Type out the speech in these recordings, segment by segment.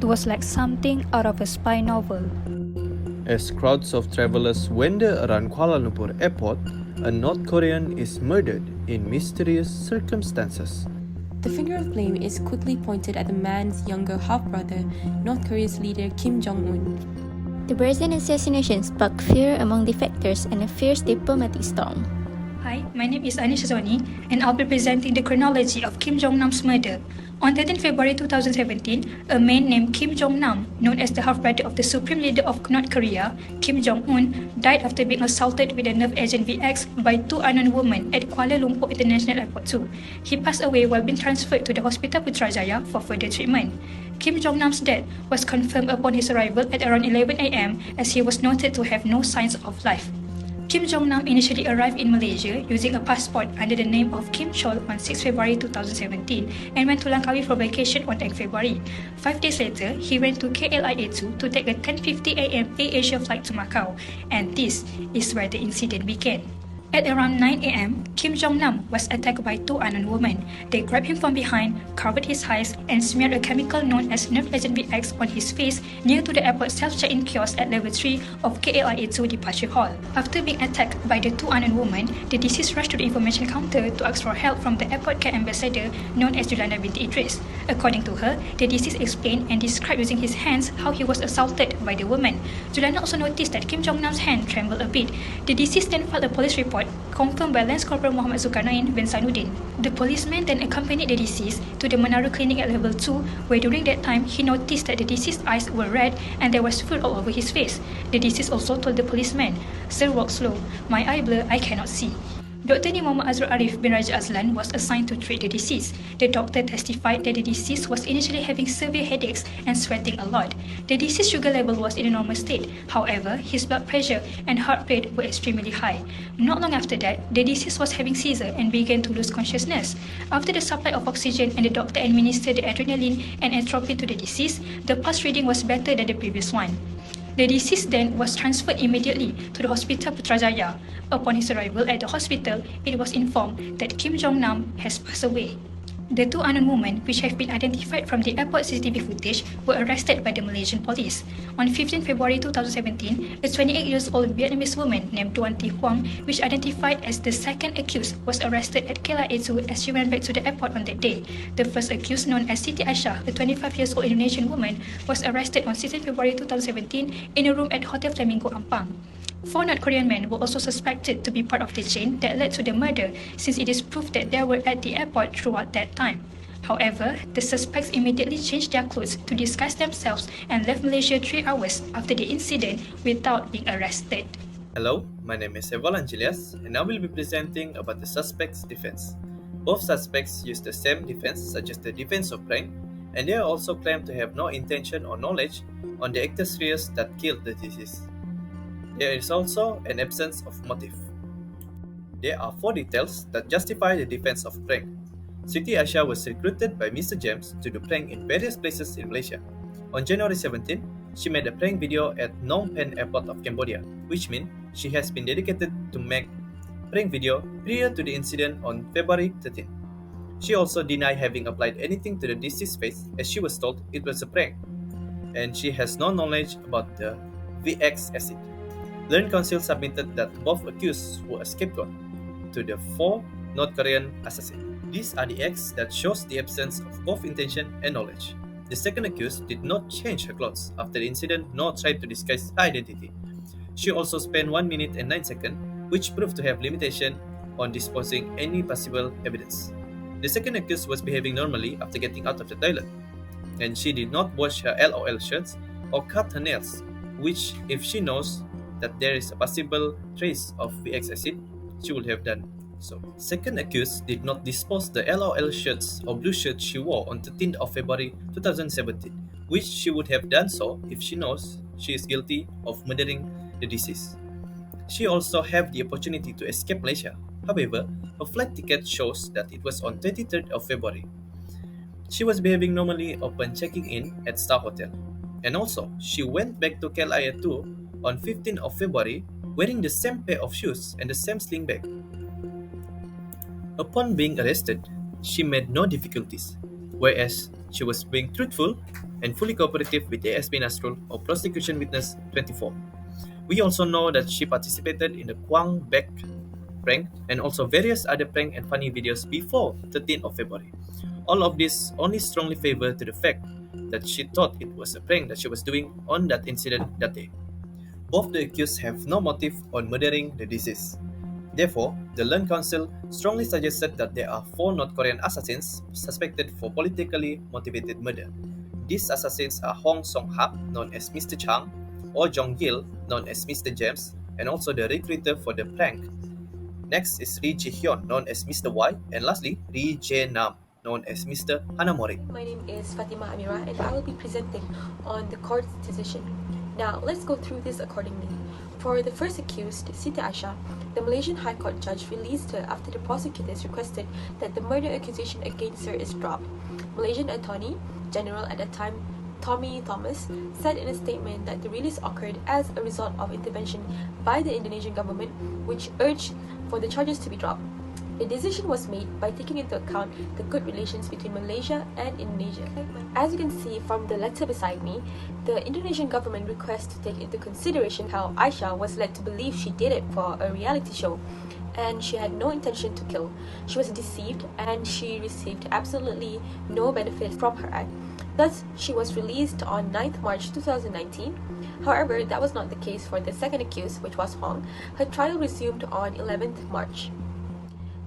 It was like something out of a spy novel. As crowds of travelers wander around Kuala Lumpur airport, a North Korean is murdered in mysterious circumstances. The finger of blame is quickly pointed at the man's younger half-brother, North Korea's leader Kim Jong-un. The brazen assassination sparked fear among defectors and a fierce diplomatic storm. Hi, my name is Anish Zoni, and I'll be presenting the chronology of Kim Jong-nam's murder. On 13 February 2017, a man named Kim Jong-nam, known as the half-brother of the supreme leader of North Korea, Kim Jong-un, died after being assaulted with a nerve agent VX by two unknown women at Kuala Lumpur International Airport 2. He passed away while being transferred to the Hospital Putrajaya for further treatment. Kim Jong-nam's death was confirmed upon his arrival at around 11 a.m. as he was noted to have no signs of life. Kim Jong-nam initially arrived in Malaysia using a passport under the name of Kim Chol on 6 February 2017 and went to Langkawi for vacation on 10 February. 5 days later, he went to KLIA2 to take a 10:50 a.m. AirAsia flight to Macau, and this is where the incident began. At around 9 a.m., Kim Jong-nam was attacked by two unknown women. They grabbed him from behind, covered his eyes, and smeared a chemical known as nerve agent VX on his face near to the airport self-check-in kiosk at level 3 of KLIA2 departure hall. After being attacked by the two unknown women, the deceased rushed to the information counter to ask for help from the airport care ambassador known as Julana binti Idris. According to her, the deceased explained and described using his hands how he was assaulted by the woman. Julana also noticed that Kim Jong-nam's hand trembled a bit. The deceased then filed a police report confirmed by Lance Corporal Muhammad Zulkarnain bin Sainuddin. The policeman then accompanied the deceased to the Menara clinic at level 2, where during that time he noticed that the deceased's eyes were red and there was food all over his face. The deceased also told the policeman, "Sir, walk slow. My eye blur, I cannot see." Dr. Ni Muhammad Azrul Arif bin Raja Azlan was assigned to treat the deceased. The doctor testified that the deceased was initially having severe headaches and sweating a lot. The deceased's sugar level was in a normal state. However, his blood pressure and heart rate were extremely high. Not long after that, the deceased was having seizure and began to lose consciousness. After the supply of oxygen and the doctor administered the adrenaline and atropine to the deceased, the pulse reading was better than the previous one. The deceased then was transferred immediately to the Hospital Putrajaya. Upon his arrival at the hospital, it was informed that Kim Jong-nam has passed away. The two unknown women, which have been identified from the airport CCTV footage, were arrested by the Malaysian police. On 15 February 2017, a 28-year-old Vietnamese woman named Tuan Thi Huang, which identified as the second accused, was arrested at KLIA2 as she went back to the airport on that day. The first accused, known as Siti Aisyah, a 25-year-old Indonesian woman, was arrested on 16 February 2017 in a room at Hotel Flamingo, Ampang. 4 North Korean men were also suspected to be part of the chain that led to the murder, since it is proof that they were at the airport throughout that time. However, the suspects immediately changed their clothes to disguise themselves and left Malaysia 3 hours after the incident without being arrested. Hello, my name is Eval Angelias, and I will be presenting about the suspect's defense. Both suspects used the same defense, such as the defense of prank, and they are also claimed to have no intention or knowledge on the actus reus that killed the deceased. There is also an absence of motive. There are 4 details that justify the defense of prank. Siti Aisyah was recruited by Mr. James to do prank in various places in Malaysia. On January 17, she made a prank video at Phnom Penh Airport of Cambodia, which means she has been dedicated to make prank video prior to the incident on February 13. She also denied having applied anything to the deceased's face, as she was told it was a prank, and she has no knowledge about the VX acid. Learned Counsel submitted that both accused were a scapegoat to the 4 North Korean assassins. These are the acts that shows the absence of both intention and knowledge. The second accused did not change her clothes after the incident nor tried to disguise her identity. She also spent 1 minute and 9 seconds, which proved to have limitation on disposing any possible evidence. The second accused was behaving normally after getting out of the toilet, and she did not wash her LOL shirts or cut her nails, which, if she knows that there is a possible trace of VX acid, she would have done so. Second accused did not dispose the LOL shirts or blue shirts she wore on 13th of February 2017, which she would have done so if she knows she is guilty of murdering the deceased. She also had the opportunity to escape Malaysia. However, her flight ticket shows that it was on 23rd of February. She was behaving normally upon checking in at Star Hotel. And also, she went back to KLIA 2 on 15th of February wearing the same pair of shoes and the same sling bag. Upon being arrested, she made no difficulties, whereas she was being truthful and fully cooperative with ASP Nasrul or Prosecution Witness 24. We also know that she participated in the Kwang Beck prank and also various other prank and funny videos before 13th of February. All of this only strongly favor to the fact that she thought it was a prank that she was doing on that incident that day. Both the accused have no motive on murdering the deceased. Therefore, the Learned Council strongly suggested that there are 4 North Korean assassins suspected for politically motivated murder. These assassins are Hong Song-hap, known as Mr. Chang, or Jong-gil, known as Mr. James, and also the recruiter for the prank. Next is Ri Ji-hyun, known as Mr. Y, and lastly, Ri Jae-nam, known as Mr. Hanamori. My name is Fatima Amira and I will be presenting on the court's decision. Now, let's go through this accordingly. For the first accused, Siti Aisha, the Malaysian High Court judge released her after the prosecutors requested that the murder accusation against her is dropped. Malaysian Attorney General at that time, Tommy Thomas, said in a statement that the release occurred as a result of intervention by the Indonesian government, which urged for the charges to be dropped. The decision was made by taking into account the good relations between Malaysia and Indonesia. As you can see from the letter beside me, the Indonesian government requests to take into consideration how Aisha was led to believe she did it for a reality show, and she had no intention to kill. She was deceived and she received absolutely no benefit from her act. Thus, she was released on 9th March 2019. However, that was not the case for the second accused, which was Hong. Her trial resumed on 11th March.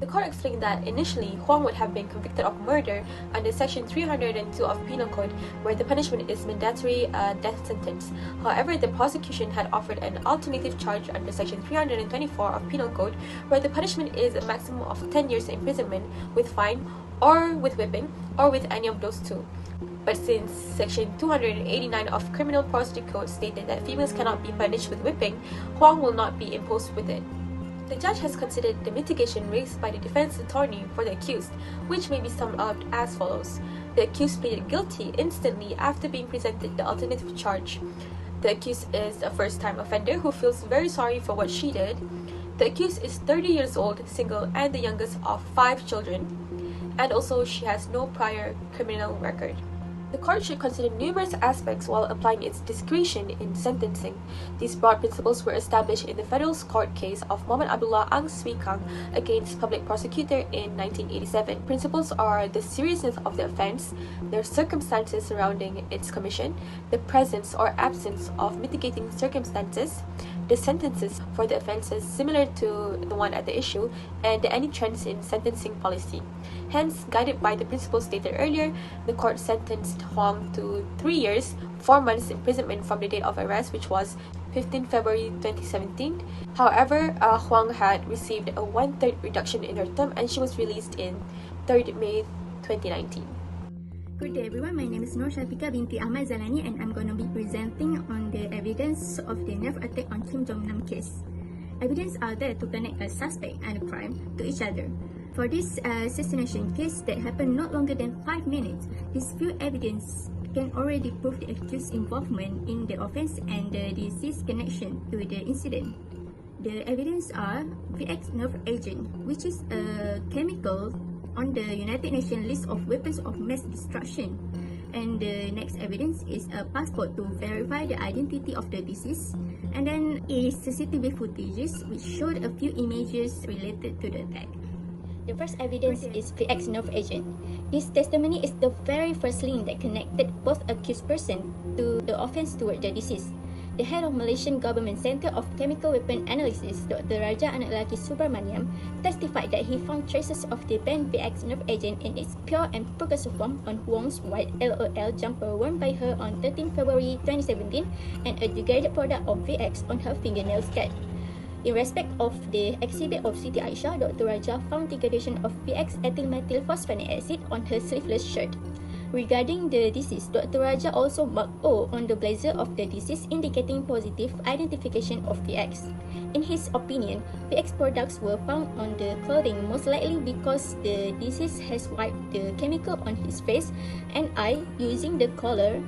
The court explained that initially, Huang would have been convicted of murder under Section 302 of Penal Code, where the punishment is mandatory death sentence. However, the prosecution had offered an alternative charge under Section 324 of Penal Code, where the punishment is a maximum of 10 years imprisonment with fine, or with whipping, or with any of those two. But since Section 289 of Criminal Procedure Code stated that females cannot be punished with whipping, Huang will not be imposed with it. The judge has considered the mitigation raised by the defense attorney for the accused, which may be summed up as follows. The accused pleaded guilty instantly after being presented the alternative charge. The accused is a first-time offender who feels very sorry for what she did. The accused is 30 years old, single, and the youngest of 5 children. And also, she has no prior criminal record. The court should consider numerous aspects while applying its discretion in sentencing. These broad principles were established in the federal court case of Muhammad Abdullah Ang Swee Kang against public prosecutor in 1987. Principles are the seriousness of the offense, the circumstances surrounding its commission, the presence or absence of mitigating circumstances, the sentences for the offenses similar to the one at the issue, and any trends in sentencing policy. Hence, guided by the principles stated earlier, the court sentenced Huang to 3 years, 4 months imprisonment from the date of arrest, which was 15 February 2017. However, Huang had received a 1/3 reduction in her term and she was released in 3rd May 2019. Good day everyone, my name is Nur Shafika binti Ahmad Zalani and I'm going to be presenting on the evidence of the nerve attack on Kim Jong-nam case. Evidence are there to connect a suspect and a crime to each other. For this assassination case that happened not longer than 5 minutes, this few evidence can already prove the accused's involvement in the offense and the deceased's connection to the incident. The evidence are VX nerve agent, which is a chemical on the United Nations list of weapons of mass destruction. And the next evidence is a passport to verify the identity of the deceased. And then is CCTV footages which showed a few images related to the attack. The first evidence is VX nerve agent. His testimony is the very first link that connected both accused person to the offense toward the deceased. The head of Malaysian Government Center of Chemical Weapon Analysis, Dr. Raja Anaklaki Subramaniam, testified that he found traces of the banned VX nerve agent in its pure and precursor form on Huang's white LOL jumper worn by her on 13 February 2017 and a degraded product of VX on her fingernail cat. In respect of the exhibit of Siti Aisha, Dr. Raja found degradation of VX ethyl methyl phosphonic acid on her sleeveless shirt. Regarding the deceased, Dr. Raja also marked O on the blazer of the deceased, indicating positive identification of VX. In his opinion, VX products were found on the clothing most likely because the deceased has wiped the chemical on his face and eye using the collar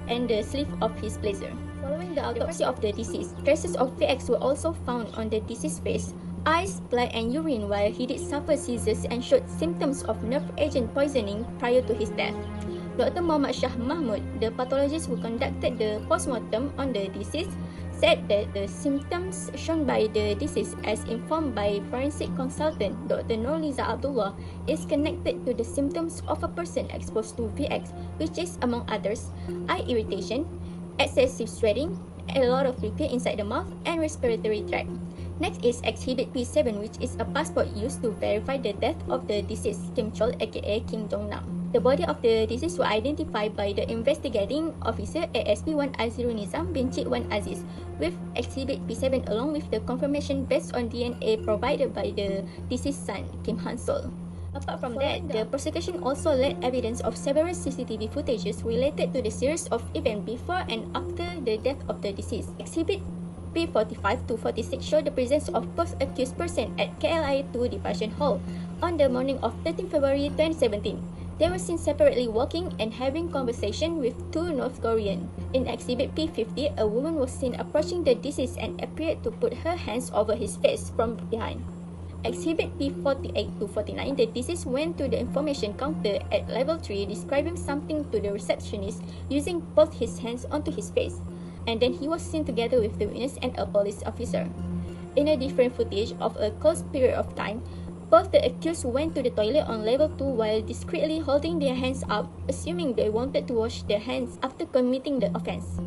and the sleeve of his blazer. Following the autopsy of the deceased, traces of VX were also found on the deceased's face, eyes, blood, and urine while he did suffer seizures and showed symptoms of nerve agent poisoning prior to his death. Dr. Muhammad Shah Mahmud, the pathologist who conducted the postmortem on the deceased, said that the symptoms shown by the deceased, as informed by forensic consultant Dr. Nurliza Abdullah, is connected to the symptoms of a person exposed to VX, which is, among others, eye irritation, excessive sweating, a lot of liquid inside the mouth, and respiratory tract. Next is Exhibit P7, which is a passport used to verify the death of the deceased, Kim Chol aka Kim Jong Nam. The body of the deceased were identified by the investigating officer ASP-1 Azirul Nizam bin Cik-1 Aziz, with Exhibit P7 along with the confirmation based on DNA provided by the deceased son, Kim Han Sol. Apart from that, the prosecution also led evidence of several CCTV footages related to the series of events before and after the death of the deceased. Exhibit P45 to 46 show the presence of both accused persons at KLIA-2 departure hall on the morning of 13 February 2017. They were seen separately walking and having conversation with two North Koreans. In Exhibit P50, a woman was seen approaching the deceased and appeared to put her hands over his face from behind. Exhibit P48 to 49, the deceased went to the information counter at level 3 describing something to the receptionist using both his hands onto his face, and then he was seen together with the witness and a police officer. In a different footage of a close period of time, both the accused went to the toilet on level 2 while discreetly holding their hands up, assuming they wanted to wash their hands after committing the offense.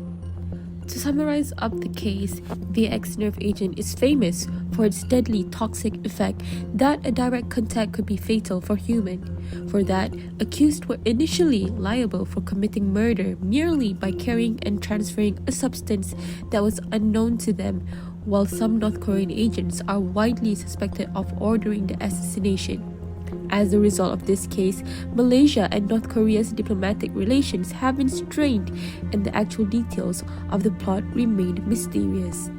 To summarize up the case, VX nerve agent is famous for its deadly toxic effect that a direct contact could be fatal for human. For that, accused were initially liable for committing murder merely by carrying and transferring a substance that was unknown to them, while some North Korean agents are widely suspected of ordering the assassination. As a result of this case, Malaysia and North Korea's diplomatic relations have been strained, and the actual details of the plot remain mysterious.